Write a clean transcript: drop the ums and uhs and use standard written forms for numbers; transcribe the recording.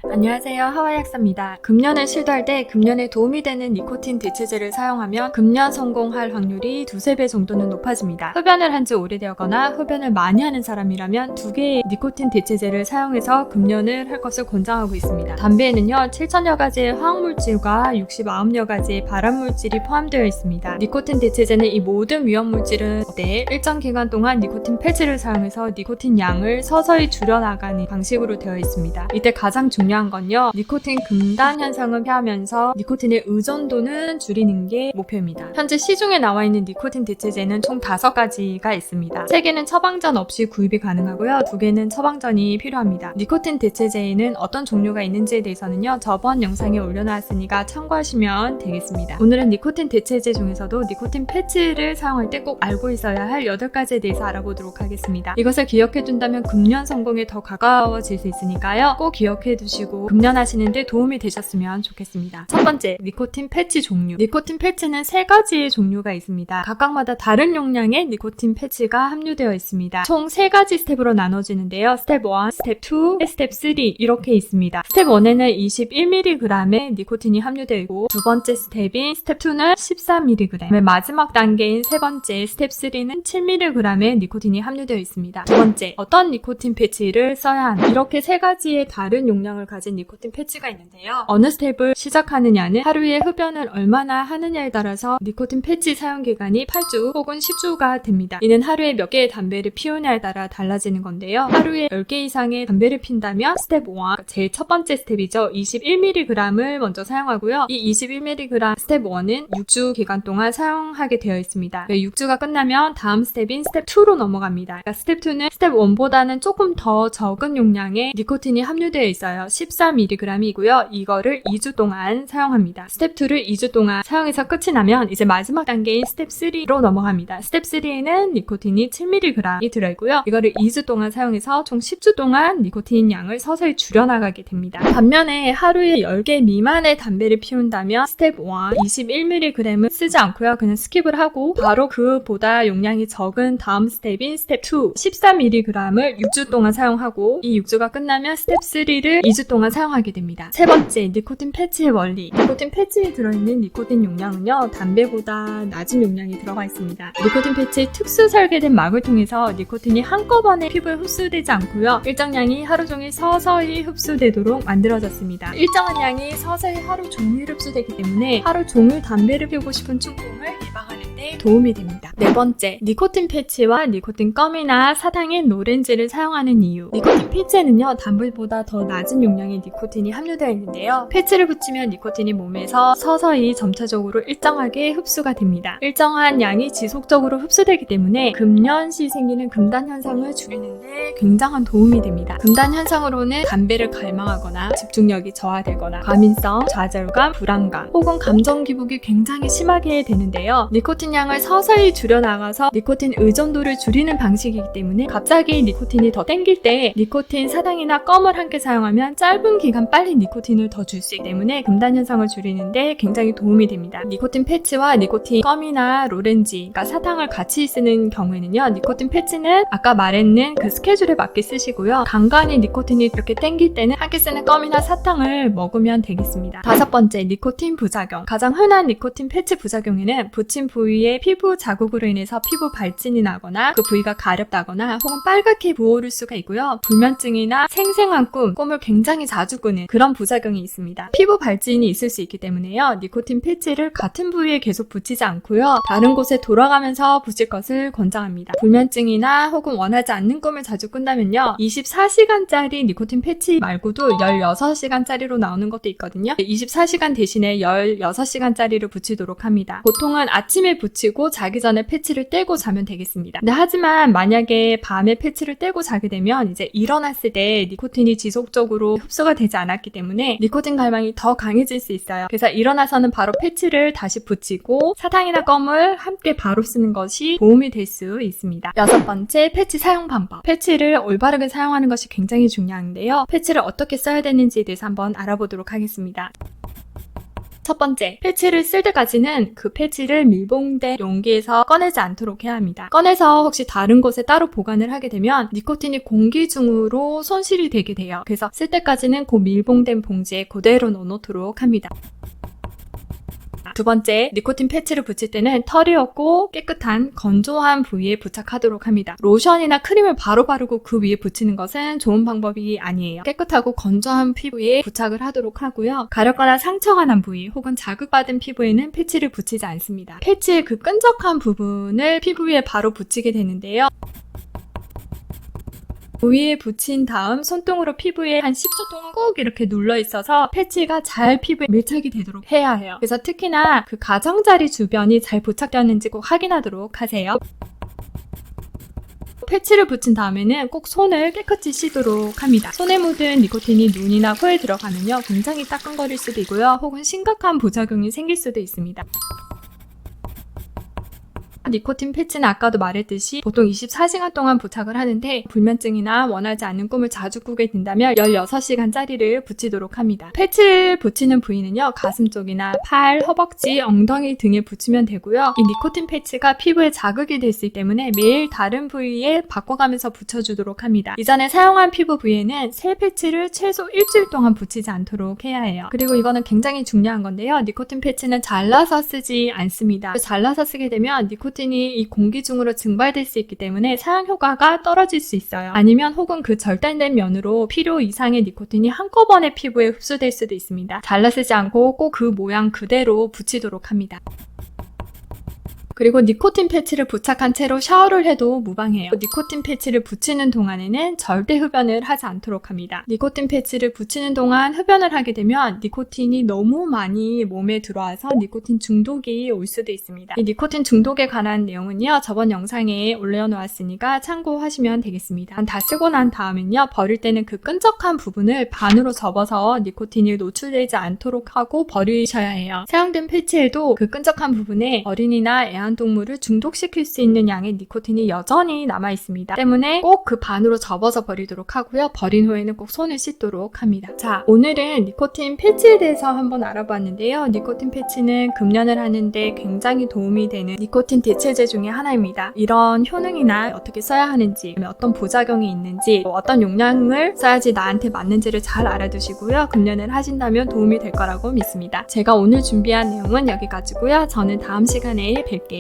안녕하세요, 하와이약사입니다. 금연을 시도할 때 금연에 도움이 되는 니코틴 대체제를 사용하면 금연 성공할 확률이 2~3배 정도는 높아집니다. 흡연을 한 지 오래되거나 흡연을 많이 하는 사람이라면 2개의 니코틴 대체제를 사용해서 금연을 할 것을 권장하고 있습니다. 담배에는요 7,000여 가지의 화학물질과 69여 가지의 발암물질이 포함되어 있습니다. 니코틴 대체제는 이 모든 위험물질은 일정 기간 동안 니코틴 패치를 사용해서 니코틴 양을 서서히 줄여나가는 방식으로 되어 있습니다. 이때 가장 중요한 건요, 니코틴 금단 현상을 피하면서 니코틴의 의존도는 줄이는 게 목표입니다. 현재 시중에 나와 있는 니코틴 대체제는 총 5가지가 있습니다. 3개는 처방전 없이 구입이 가능하고요, 2개는 처방전이 필요합니다. 니코틴 대체제에는 어떤 종류가 있는지에 대해서는요, 저번 영상에 올려놨으니까 참고하시면 되겠습니다. 오늘은 니코틴 대체제 중에서도 니코틴 패치를 사용할 때 꼭 알고 있어야 할 8가지에 대해서 알아보도록 하겠습니다. 이것을 기억해둔다면 금연 성공에 더 가까워질 수 있으니까요, 꼭 기억해두시고 금연하시는 데 도움이 되셨으면 좋겠습니다. 첫 번째, 니코틴 패치 종류. 니코틴 패치는 3가지의 종류가 있습니다. 각각마다 다른 용량의 니코틴 패치가 함유되어 있습니다. 총 3가지 스텝으로 나눠지는데요. 스텝 1, 스텝 2, 스텝 3 이렇게 있습니다. 스텝 1에는 21mg의 니코틴이 함유되어 있고, 두 번째 스텝인 스텝 2는 14mg, 마지막 단계인 세 번째 스텝 3는 7mg의 니코틴이 함유되어 있습니다. 두 번째, 어떤 니코틴 패치를 써야 하나? 이렇게 3가지의 다른 용량을 가진 니코틴 패치가 있는데요. 어느 스텝을 시작하느냐는 하루에 흡연을 얼마나 하느냐에 따라서 니코틴 패치 사용 기간이 8주 혹은 10주가 됩니다. 이는 하루에 몇 개의 담배를 피우냐에 따라 달라지는 건데요. 하루에 10개 이상의 담배를 핀다면 스텝 1, 제일 첫 번째 스텝이죠. 21mg을 먼저 사용하고요. 이 21mg 스텝 1은 6주 기간 동안 사용하게 되어 있습니다. 6주가 끝나면 다음 스텝인 스텝 2로 넘어갑니다. 그러니까 스텝 2는 스텝 1보다는 조금 더 적은 용량의 니코틴이 함유되어 있어요. 14mg이고요. 이거를 2주 동안 사용합니다. 스텝 2를 2주 동안 사용해서 끝이 나면 이제 마지막 단계인 스텝 3로 넘어갑니다. 스텝 3에는 니코틴이 7mg이 들어있고요. 이거를 2주 동안 사용해서 총 10주 동안 니코틴 양을 서서히 줄여나가게 됩니다. 반면에 하루에 10개 미만의 담배를 피운다면 스텝 1, 21mg을 쓰지 않고요. 그냥 스킵을 하고 바로 그보다 용량이 적은 다음 스텝인 스텝 2, 14mg을 6주 동안 사용하고, 이 6주가 끝나면 스텝 3를 2주 동안 사용하게 됩니다. 세 번째, 니코틴 패치의 원리. 니코틴 패치에 들어있는 니코틴 용량은요, 담배보다 낮은 용량이 들어가 있습니다. 니코틴 패치의 특수 설계된 막을 통해서 니코틴이 한꺼번에 피부에 흡수되지 않고요, 일정량이 하루 종일 서서히 흡수되도록 만들어졌습니다. 일정한 양이 서서히 하루 종일 흡수되기 때문에 하루 종일 담배를 피우고 싶은 충동을 예방하는 데 도움이 됩니다. 네 번째, 니코틴 패치와 니코틴 껌이나 사탕인 노렌지를 사용하는 이유. 니코틴 패치에는요, 담배보다 더 낮은 용량의 니코틴이 함유되어 있는데요. 패치를 붙이면 니코틴이 몸에서 서서히 점차적으로 일정하게 흡수가 됩니다. 일정한 양이 지속적으로 흡수되기 때문에 금연 시 생기는 금단 현상을 줄이는데 굉장한 도움이 됩니다. 금단 현상으로는 담배를 갈망하거나 집중력이 저하되거나 과민성, 좌절감, 불안감 혹은 감정 기복이 굉장히 심하게 되는데요. 니코틴 양을 서서히 줄여나가서 니코틴 의존도를 줄이는 방식이기 때문에 갑자기 니코틴이 더 땡길 때 니코틴 사탕이나 껌을 함께 사용하면 짧은 기간 빨리 니코틴을 더 줄 수 있기 때문에 금단 현상을 줄이는데 굉장히 도움이 됩니다. 니코틴 패치와 니코틴 껌이나 로렌지, 그러니까 사탕을 같이 쓰는 경우에는요, 니코틴 패치는 아까 말했는 그 스케줄에 맞게 쓰시고요, 간간히 니코틴이 이렇게 땡길 때는 함께 쓰는 껌이나 사탕을 먹으면 되겠습니다. 다섯 번째, 니코틴 부작용. 가장 흔한 니코틴 패치 부작용에는 붙인 부위에 피부 자국으로 인해서 피부 발진이 나거나 그 부위가 가렵다거나 혹은 빨갛게 부어오를 수가 있고요, 불면증이나 생생한 꿈을 굉장히 자주 꾸는 그런 부작용이 있습니다. 피부 발진이 있을 수 있기 때문에요, 니코틴 패치를 같은 부위에 계속 붙이지 않고요, 다른 곳에 돌아가면서 붙일 것을 권장합니다. 불면증이나 혹은 원하지 않는 꿈을 자주 꾼다면요, 24시간짜리 니코틴 패치 말고도 16시간짜리로 나오는 것도 있거든요. 24시간 대신에 16시간짜리를 붙이도록 합니다. 보통은 아침에 붙이고 자기 전에 패치를 떼고 자면 되겠습니다. 근데 하지만 만약에 밤에 패치를 떼고 자게 되면 이제 일어났을 때 니코틴이 지속적으로 흡수가 되지 않았기 때문에 니코틴 갈망이 더 강해질 수 있어요. 그래서 일어나서는 바로 패치를 다시 붙이고 사탕이나 껌을 함께 바로 쓰는 것이 도움이 될 수 있습니다. 여섯 번째, 패치 사용 방법. 패치를 올바르게 사용하는 것이 굉장히 중요한데요. 패치를 어떻게 써야 되는지에 대해서 한번 알아보도록 하겠습니다. 첫 번째, 패치를 쓸 때까지는 그 패치를 밀봉된 용기에서 꺼내지 않도록 해야 합니다. 꺼내서 혹시 다른 곳에 따로 보관을 하게 되면 니코틴이 공기 중으로 손실이 되게 돼요. 그래서 쓸 때까지는 그 밀봉된 봉지에 그대로 넣어놓도록 합니다. 두 번째, 니코틴 패치를 붙일 때는 털이 없고 깨끗한 건조한 부위에 부착하도록 합니다. 로션이나 크림을 바로 바르고 그 위에 붙이는 것은 좋은 방법이 아니에요. 깨끗하고 건조한 피부에 부착을 하도록 하고요. 가렵거나 상처가 난 부위 혹은 자극받은 피부에는 패치를 붙이지 않습니다. 패치의 그 끈적한 부분을 피부 위에 바로 붙이게 되는데요. 부위에 붙인 다음 손등으로 피부에 한 10초 동안 꾹 이렇게 눌러 있어서 패치가 잘 피부에 밀착이 되도록 해야 해요. 그래서 특히나 그 가장자리 주변이 잘 부착되었는지 꼭 확인하도록 하세요. 패치를 붙인 다음에는 꼭 손을 깨끗이 씻도록 합니다. 손에 묻은 니코틴이 눈이나 코에 들어가면요 굉장히 따끔거릴 수도 있고요. 혹은 심각한 부작용이 생길 수도 있습니다. 니코틴 패치는 아까도 말했듯이 보통 24시간 동안 부착을 하는데 불면증이나 원하지 않는 꿈을 자주 꾸게 된다면 16시간짜리를 붙이도록 합니다. 패치를 붙이는 부위는요 가슴 쪽이나 팔, 허벅지, 엉덩이 등에 붙이면 되고요. 이 니코틴 패치가 피부에 자극이 될 수 있기 때문에 매일 다른 부위에 바꿔가면서 붙여주도록 합니다. 이전에 사용한 피부 부위에는 새 패치를 최소 일주일 동안 붙이지 않도록 해야 해요. 그리고 이거는 굉장히 중요한 건데요. 니코틴 패치는 잘라서 쓰지 않습니다. 잘라서 쓰게 되면 니코틴이 이 공기 중으로 증발될 수 있기 때문에 사용 효과가 떨어질 수 있어요. 아니면 혹은 그 절단된 면으로 필요 이상의 니코틴이 한꺼번에 피부에 흡수될 수도 있습니다. 잘라 쓰지 않고 꼭 그 모양 그대로 붙이도록 합니다. 그리고 니코틴 패치를 부착한 채로 샤워를 해도 무방해요. 니코틴 패치를 붙이는 동안에는 절대 흡연을 하지 않도록 합니다. 니코틴 패치를 붙이는 동안 흡연을 하게 되면 니코틴이 너무 많이 몸에 들어와서 니코틴 중독이 올 수도 있습니다. 이 니코틴 중독에 관한 내용은요 저번 영상에 올려놓았으니까 참고하시면 되겠습니다. 다 쓰고 난 다음엔요 버릴 때는 그 끈적한 부분을 반으로 접어서 니코틴이 노출되지 않도록 하고 버리셔야 해요. 사용된 패치에도 그 끈적한 부분에 어린이나 애완동물을 중독시킬 수 있는 양의 니코틴이 여전히 남아있습니다. 때문에 꼭 그 반으로 접어서 버리도록 하고요. 버린 후에는 꼭 손을 씻도록 합니다. 자, 오늘은 니코틴 패치에 대해서 한번 알아봤는데요. 니코틴 패치는 금연을 하는데 굉장히 도움이 되는 니코틴 대체제 중에 하나입니다. 이런 효능이나 어떻게 써야 하는지, 어떤 부작용이 있는지, 어떤 용량을 써야지 나한테 맞는지를 잘 알아두시고요. 금연을 하신다면 도움이 될 거라고 믿습니다. 제가 오늘 준비한 내용은 여기까지고요. 저는 다음 시간에 뵐게요.